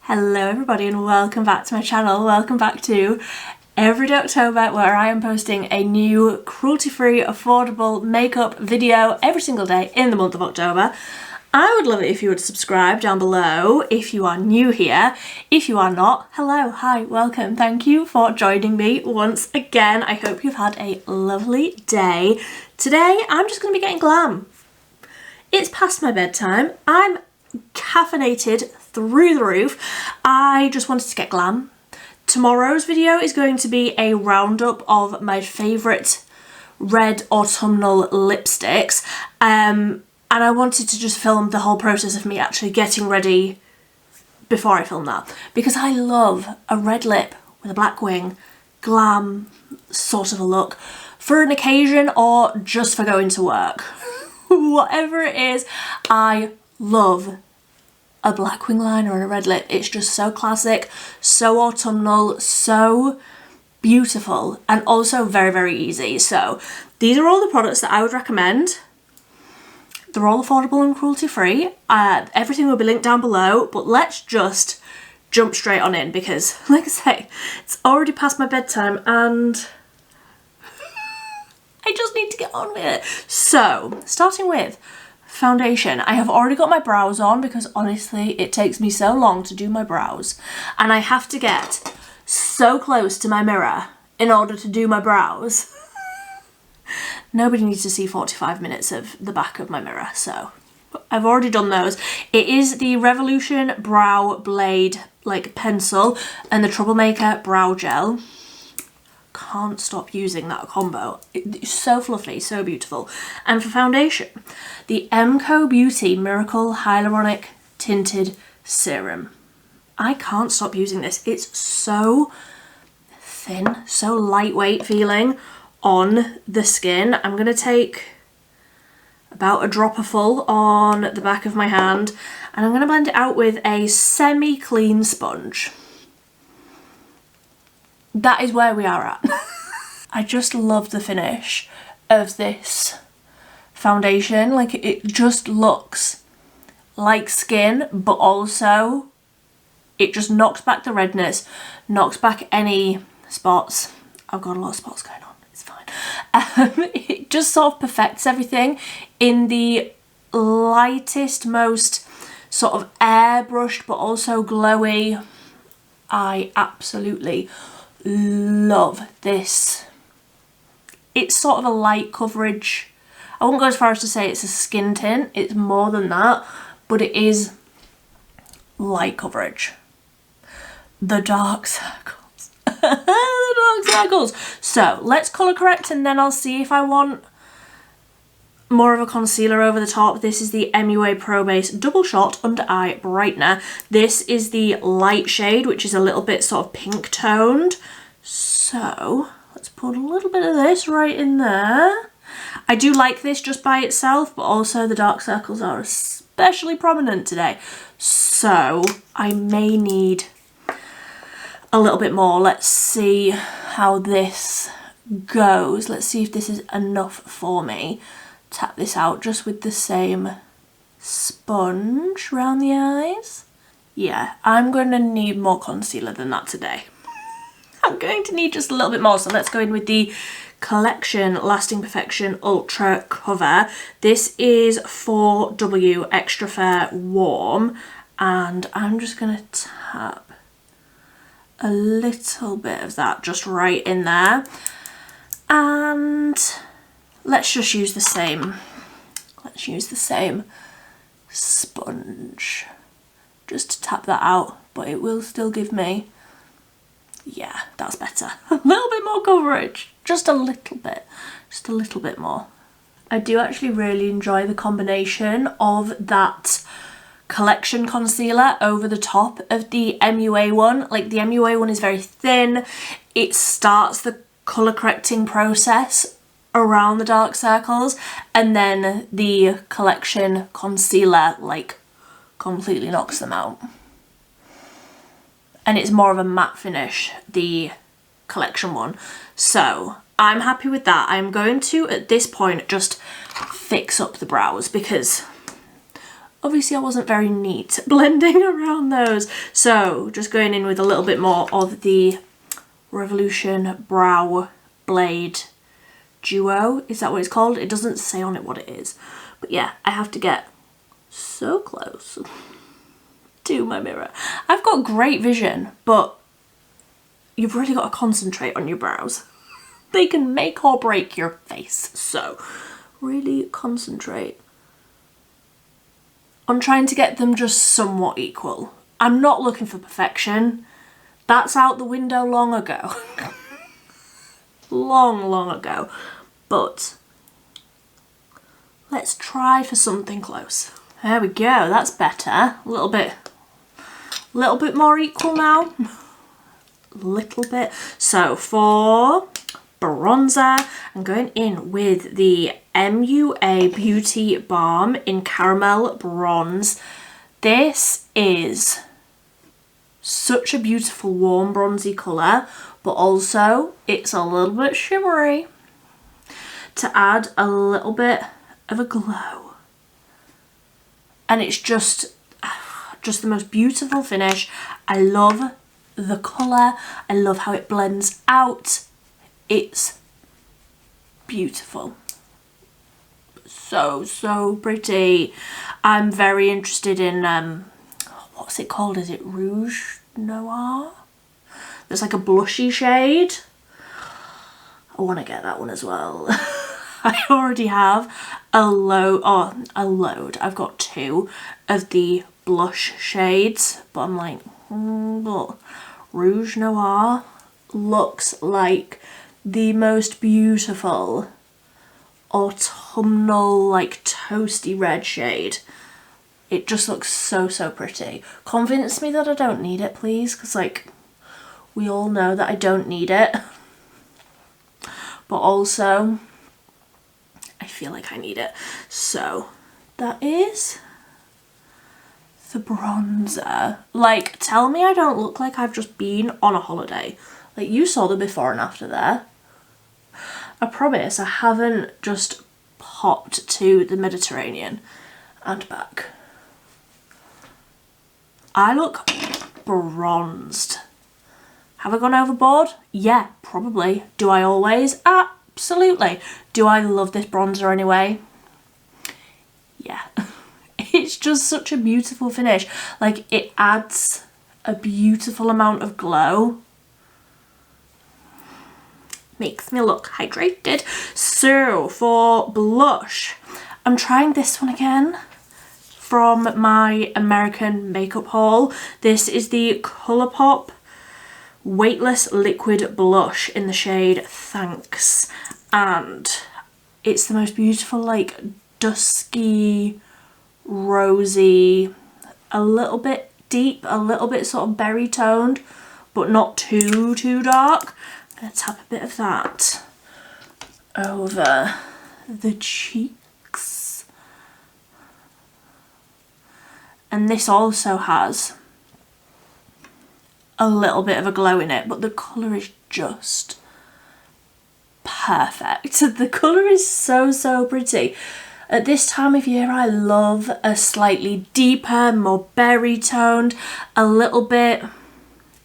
Hello everybody and welcome back to my channel. Welcome back to Everyday October, where I am posting a new cruelty-free, affordable makeup video every single day in the month of October. I would love it if you would subscribe down below if you are new here. If you are not, hello, hi, welcome. Thank you for joining me once again. I hope you've had a lovely day. Today I'm just going to be getting glam. It's past my bedtime. I'm caffeinated through the roof. I just wanted to get glam. Tomorrow's video is going to be a roundup of my favourite red autumnal lipsticks, and I wanted to just film the whole process of me actually getting ready before I film that, because I love a red lip with a black wing, glam sort of a look for an occasion or just for going to work. Whatever it is, I love a black wing liner and a red lip. It's just so classic, so autumnal, so beautiful, and also very, very easy. So these are all the products that I would recommend. They're all affordable and cruelty free. Everything will be linked down below, but let's just jump straight on in because, like I say, it's already past my bedtime and I just need to get on with it. So, starting with foundation. I have already got my brows on because honestly it takes me so long to do my brows, and I have to get so close to my mirror in order to do my brows. Nobody needs to see 45 minutes of the back of my mirror, so I've already done those. It is the Revolution Brow Blade like pencil and the Troublemaker Brow Gel. Can't stop using that combo. It's so fluffy, so beautiful. And for foundation, the Emco Beauty Miracle Hyaluronic Tinted Serum. I can't stop using this. It's so thin, so lightweight feeling on the skin. I'm going to take about a dropper full on the back of my hand, and I'm going to blend it out with a semi-clean sponge. That is where we are at. I just love the finish of this foundation. Like, it just looks like skin, but also it just knocks back the redness, knocks back any spots. I've got a lot of spots going on, it's fine. It just sort of perfects everything in the lightest, most sort of airbrushed but also glowy. I absolutely love this. It's sort of a light coverage. I won't go as far as to say it's a skin tint, it's more than that, but it is light coverage. The dark circles. The dark circles. So let's colour correct and then I'll see if I want more of a concealer over the top. This is the MUA Pro Base Double Shot Under Eye Brightener. This is the light shade, which is a little bit sort of pink toned. So let's put a little bit of this right in there. I do like this just by itself, but also the dark circles are especially prominent today. So I may need a little bit more. Let's see how this goes. Let's see if this is enough for me. Tap this out just with the same sponge around the eyes. Yeah, I'm going to need more concealer than that today. I'm going to need just a little bit more, so let's go in with the Collection Lasting Perfection Ultra Cover. This is 4W Extra Fair Warm, and I'm just going to tap a little bit of that just right in there. And let's just use the same, sponge just to tap that out, but it will still give me, yeah, that's better. A little bit more coverage, just a little bit more. I do actually really enjoy the combination of that Collection concealer over the top of the MUA one. Like, the MUA one is very thin. It starts the colour correcting process around the dark circles, and then the Collection concealer like completely knocks them out. And it's more of a matte finish, the Collection one. So I'm happy with that. I'm going to, at this point, just fix up the brows because Obviously I wasn't very neat blending around those. So just going in with a little bit more of the Revolution Brow Blade Duo. Is that what it's called? It doesn't say on it what it is. But yeah, I have to get so close to my mirror. I've got great vision, but you've really got to concentrate on your brows. They can make or break your face. So really concentrate on trying to get them just somewhat equal. I'm not looking for perfection. That's out the window long ago. long ago. But let's try for something close. There we go, that's better. A little bit more equal now. Little bit. So for bronzer, I'm going in with the MUA Beauty Balm in Caramel Bronze. This is such a beautiful warm bronzy colour, but also it's a little bit shimmery to add a little bit of a glow. And it's just the most beautiful finish. I love the colour. I love how it blends out. It's beautiful. So pretty. I'm very interested in, what's it called? Is it Rouge Noir? There's like a blushy shade. I want to get that one as well. I already have a load. I've got 2 of the blush shades, but I'm like, but Rouge Noir looks like the most beautiful autumnal, like toasty red shade. It just looks so pretty. Convince me that I don't need it, please, because like we all know that I don't need it, but also I feel like I need it. So that is the bronzer. Like, tell me I don't look like I've just been on a holiday. Like, you saw the before and after there. I promise I haven't just popped to the Mediterranean and back. I look bronzed. Have I gone overboard? Yeah, probably. Do I always? Absolutely. Do I love this bronzer anyway? Yeah. It's just such a beautiful finish. Like, it adds a beautiful amount of glow. Makes me look hydrated. So for blush, I'm trying this one again from my American makeup haul. This is the Colourpop Weightless Liquid Blush in the shade Thanks, and it's the most beautiful, like dusky, rosy, a little bit deep, a little bit sort of berry toned, but not too dark. I'm going to tap a bit of that over the cheeks. And this also has a little bit of a glow in it, but the colour is just perfect. The colour is so pretty. At this time of year, I love a slightly deeper, more berry toned, a little bit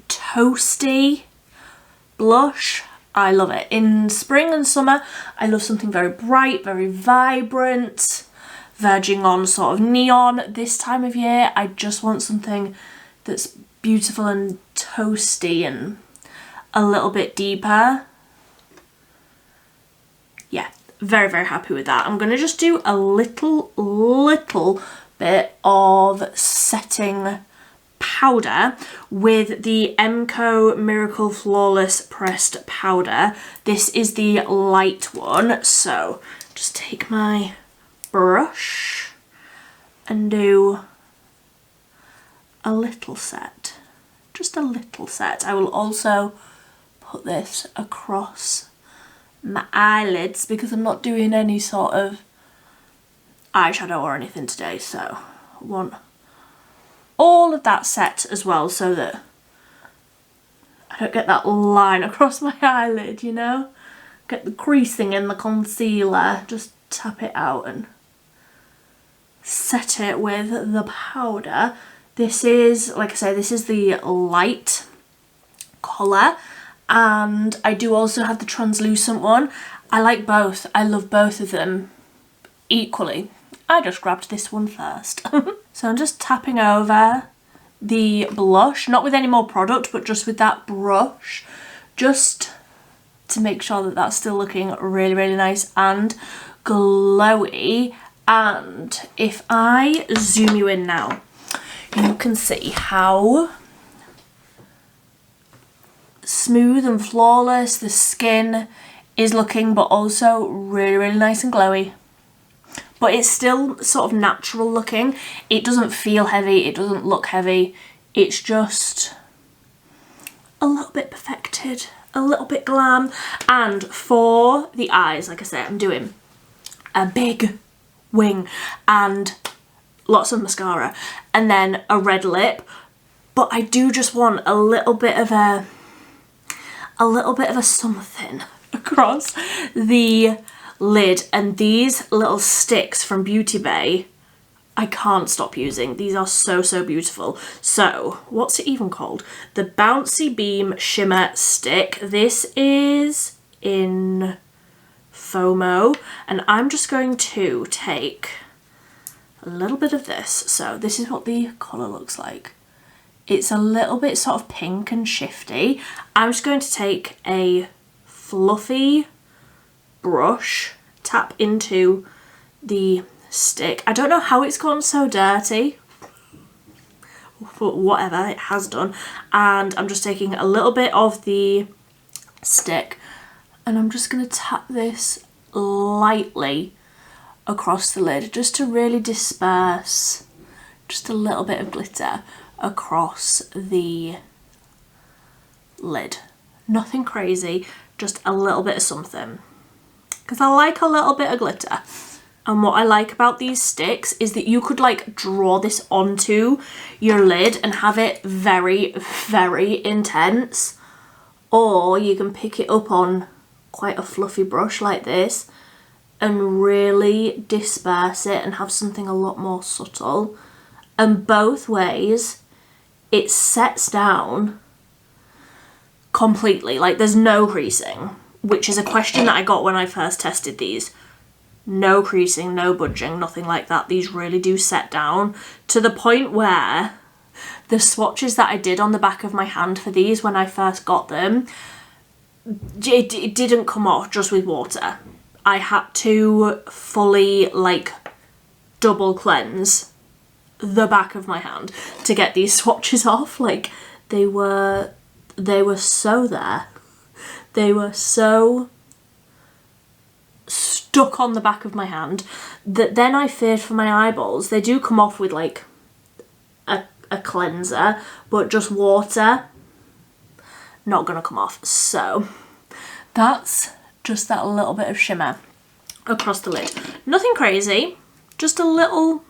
toasty blush. I love it. In spring and summer, I love something very bright, very vibrant, verging on sort of neon. This time of year, I just want something that's beautiful and toasty and a little bit deeper. Yeah, very happy with that. I'm going to just do a little bit of setting powder with the Emco Miracle Flawless Pressed Powder. This is the light one, so just take my brush and do a little set, just a little set. I will also put this across my eyelids because I'm not doing any sort of eyeshadow or anything today, so I want all of that set as well so that I don't get that line across my eyelid, you know? Get the creasing in the concealer, just tap it out and set it with the powder. This is, like I say, this is the light colour, and I do also have the translucent one. I like both. I love both of them equally. I just grabbed this one first. So I'm just tapping over the blush, not with any more product, but just with that brush, just to make sure that that's still looking really, really nice and glowy. And if I zoom you in now, you can see how smooth and flawless the skin is looking, but also really, really nice and glowy. But it's still sort of natural looking. It doesn't feel heavy, it doesn't look heavy. It's just a little bit perfected, a little bit glam. And for the eyes, like I said, I'm doing a big wing and lots of mascara and then a red lip. But I do just want a little bit of a something across the lid, and these little sticks from Beauty Bay I can't stop using. These are so beautiful. So what's it even called? The Bouncy Beam Shimmer Stick. This is in FOMO, and I'm just going to take a little bit of this. So this is what the colour looks like. It's a little bit sort of pink and shifty. I'm just going to take a fluffy brush, tap into the stick. I don't know how it's gotten so dirty, but whatever, it has done. And I'm just taking a little bit of the stick and I'm just going to tap this lightly across the lid just to really disperse just a little bit of glitter across the lid. Nothing crazy, just a little bit of something, because I like a little bit of glitter. And what I like about these sticks is that you could like draw this onto your lid and have it very intense, or you can pick it up on quite a fluffy brush like this and really disperse it and have something a lot more subtle. And both ways it sets down completely, like there's no creasing, which is a question that I got when I first tested these. No creasing, no budging, nothing like that. These really do set down to the point where the swatches that I did on the back of my hand for these when I first got them, it didn't come off just with water. I had to fully like double cleanse the back of my hand to get these swatches off. Like they were so there. They were so stuck on the back of my hand that then I feared for my eyeballs. They do come off with like a cleanser, but just water, not gonna come off. So that's just that little bit of shimmer across the lid. Nothing crazy, just a little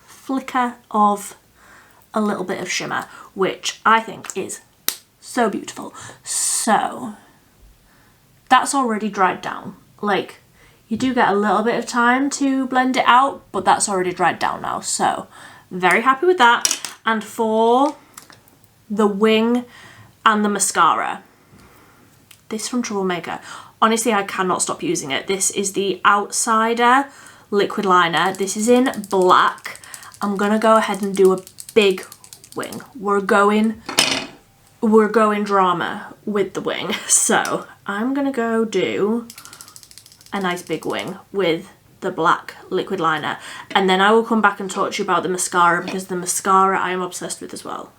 flicker of a little bit of shimmer, which I think is so beautiful. So that's already dried down. Like, you do get a little bit of time to blend it out, but that's already dried down now. So very happy with that. And for the wing and the mascara, this from Troublemaker, honestly, I cannot stop using it. This is the Outsider liquid liner. This is in black. I'm gonna go ahead and do a big wing. We're going drama with the wing. So I'm gonna go do a nice big wing with the black liquid liner, and then I will come back and talk to you about the mascara, because the mascara I am obsessed with as well.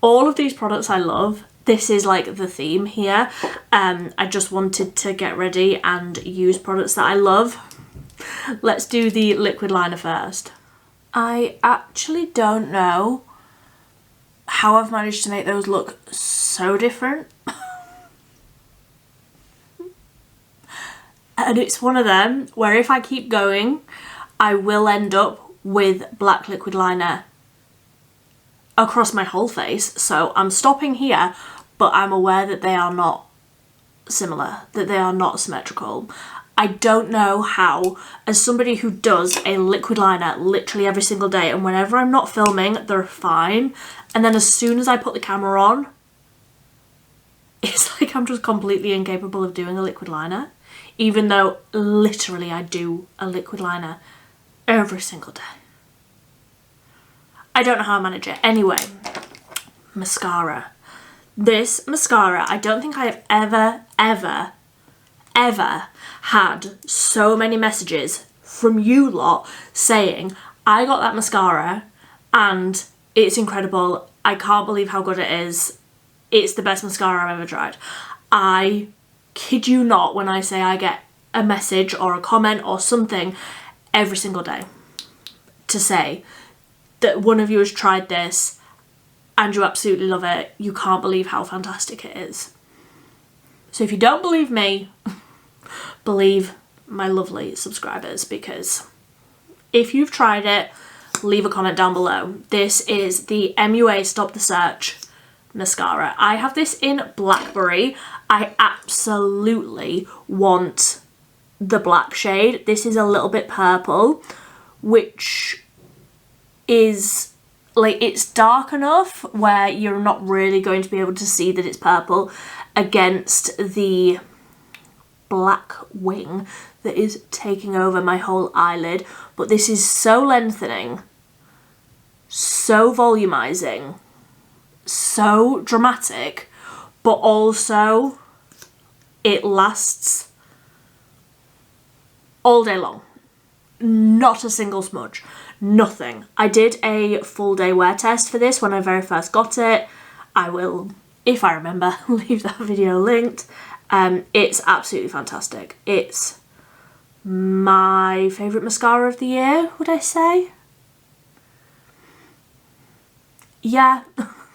All of these products I love. This is like the theme here. I just wanted to get ready and use products that I love. Let's do the liquid liner first. I actually don't know how I've managed to make those look so different. And it's one of them where if I keep going, I will end up with black liquid liner across my whole face. So I'm stopping here, but I'm aware that they are not similar, that they are not symmetrical. I don't know how, as somebody who does a liquid liner literally every single day, and whenever I'm not filming, they're fine. And then as soon as I put the camera on, it's like I'm just completely incapable of doing a liquid liner, even though literally I do a liquid liner every single day. I don't know how I manage it. Anyway, mascara. This mascara, I don't think I have ever had so many messages from you lot saying, I got that mascara and it's incredible. I can't believe how good it is. It's the best mascara I've ever tried. I kid you not when I say I get a message or a comment or something every single day to say that one of you has tried this and you absolutely love it. You can't believe how fantastic it is. So if you don't believe me, believe my lovely subscribers, because if you've tried it, leave a comment down below. This is the MUA Stop the Search mascara. I have this in Blackberry. I absolutely want the black shade. This is a little bit purple, which is like, it's dark enough where you're not really going to be able to see that it's purple against the black wing that is taking over my whole eyelid. But this is so lengthening, so volumizing, so dramatic, but also it lasts all day long. Not a single smudge, nothing. I did a full day wear test for this when I very first got it. I will, if I remember, leave that video linked. It's absolutely fantastic. It's my favourite mascara of the year, would I say? Yeah,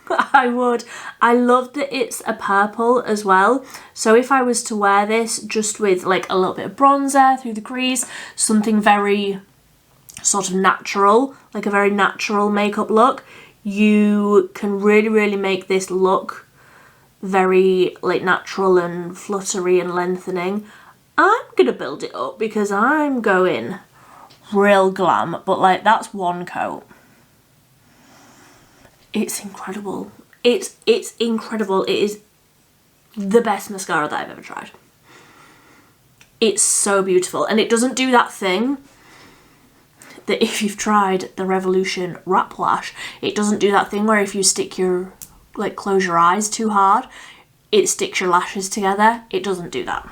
I would. I love that it's a purple as well. So if I was to wear this just with like a little bit of bronzer through the crease, something very sort of natural, like a very natural makeup look, you can really make this look very like natural and fluttery and lengthening. I'm gonna build it up because I'm going real glam, but like that's one coat. It's incredible. It's incredible. It is the best mascara that I've ever tried. It's so beautiful, and it doesn't do that thing that if you've tried the Revolution Wrap Lash, it doesn't do that thing where if you stick your, like, close your eyes too hard, it sticks your lashes together. It doesn't do that.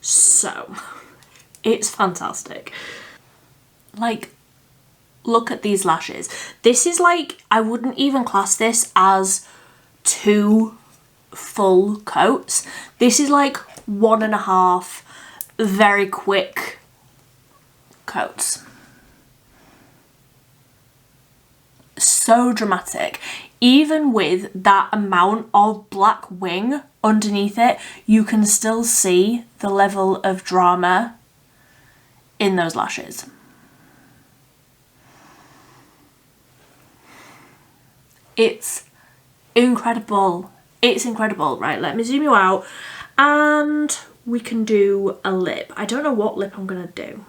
So, it's fantastic. Like, look at these lashes. This is like, I wouldn't even class this as 2 full coats. This is like 1.5 very quick coats. So dramatic. Even with that amount of black wing underneath it, you can still see the level of drama in those lashes. It's incredible. It's incredible. Right, let me zoom you out and we can do a lip. I don't know what lip I'm gonna do.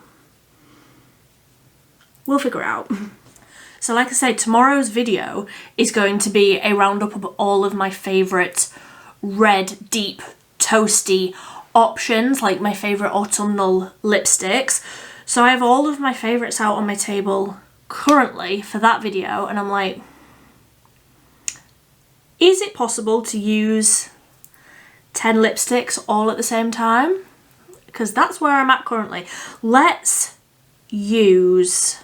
We'll figure it out. So like I said, tomorrow's video is going to be a roundup of all of my favourite red, deep, toasty options, like my favourite autumnal lipsticks. So I have all of my favourites out on my table currently for that video, and I'm like, is it possible to use 10 lipsticks all at the same time? Because that's where I'm at currently. Let's use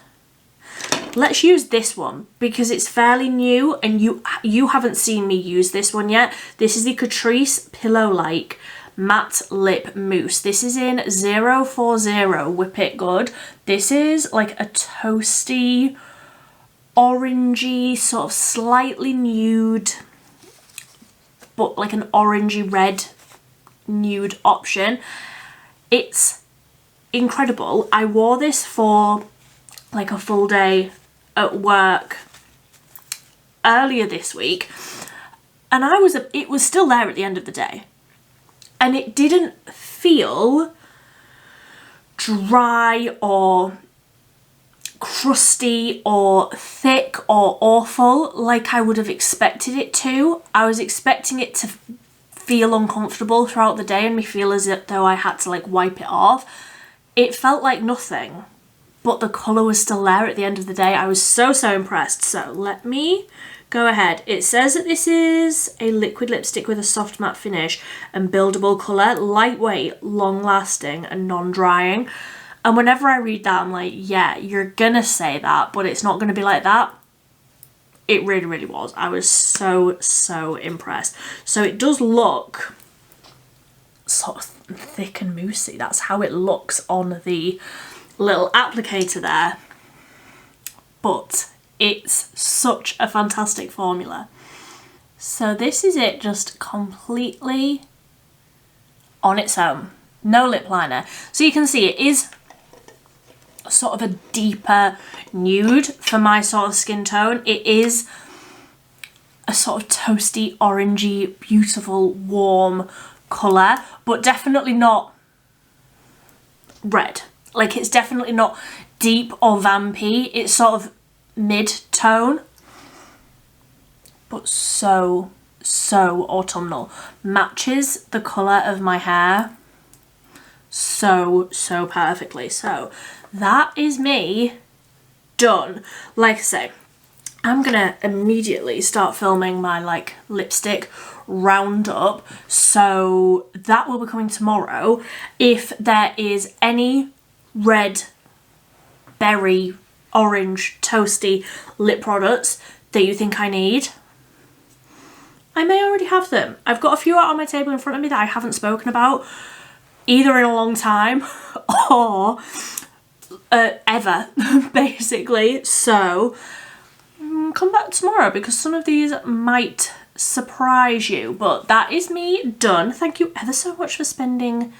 this one because it's fairly new and you haven't seen me use this one yet. This is the Catrice Pillow Like Matte Lip Mousse. This is in 040 Whip It Good. This is like a toasty, orangey, sort of slightly nude, but like an orangey red nude option. It's incredible. I wore this for like a full day at work earlier this week, and it was still there at the end of the day, and it didn't feel dry or crusty or thick or awful like I would have expected it to. I was expecting it to feel uncomfortable throughout the day and me feel as though I had to like wipe it off. It felt like nothing, but the colour was still there at the end of the day. I was so impressed. So let me go ahead. It says that this is a liquid lipstick with a soft matte finish and buildable colour, lightweight, long lasting and non-drying. And whenever I read that, I'm like, yeah, you're gonna say that, but it's not gonna be like that. It really was. I was so impressed. So it does look sort of thick and moussey. That's how it looks on the little applicator there. But it's such a fantastic formula. So this is it, just completely on its own. No lip liner. So you can see it is sort of a deeper nude for my sort of skin tone. It is a sort of toasty, orangey, beautiful, warm colour, but definitely not red. Like, it's definitely not deep or vampy. It's sort of mid-tone, but so autumnal. Matches the colour of my hair so perfectly. So that is me done. Like I say, I'm gonna immediately start filming my like lipstick roundup, so that will be coming tomorrow. If there is any red, berry, orange, toasty lip products that you think I need, I may already have them. I've got a few out on my table in front of me that I haven't spoken about either in a long time or ever, basically. So come back tomorrow because some of these might surprise you. But that is me done. Thank you ever so much for spending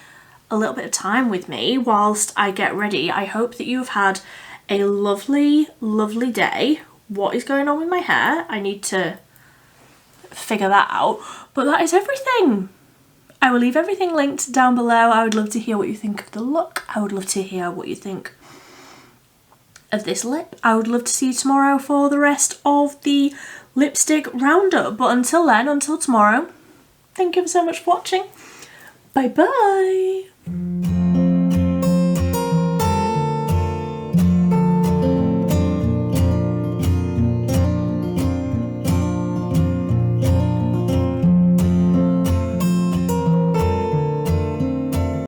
a little bit of time with me whilst I get ready. I hope that you've had a lovely day. What is going on with my hair? I need to figure that out. But that is everything. I will leave everything linked down below. I would love to hear what you think of the look. I would love to hear what you think of this lip. I would love to see you tomorrow for the rest of the lipstick roundup. But until then, until tomorrow, thank you so much for watching. Bye bye.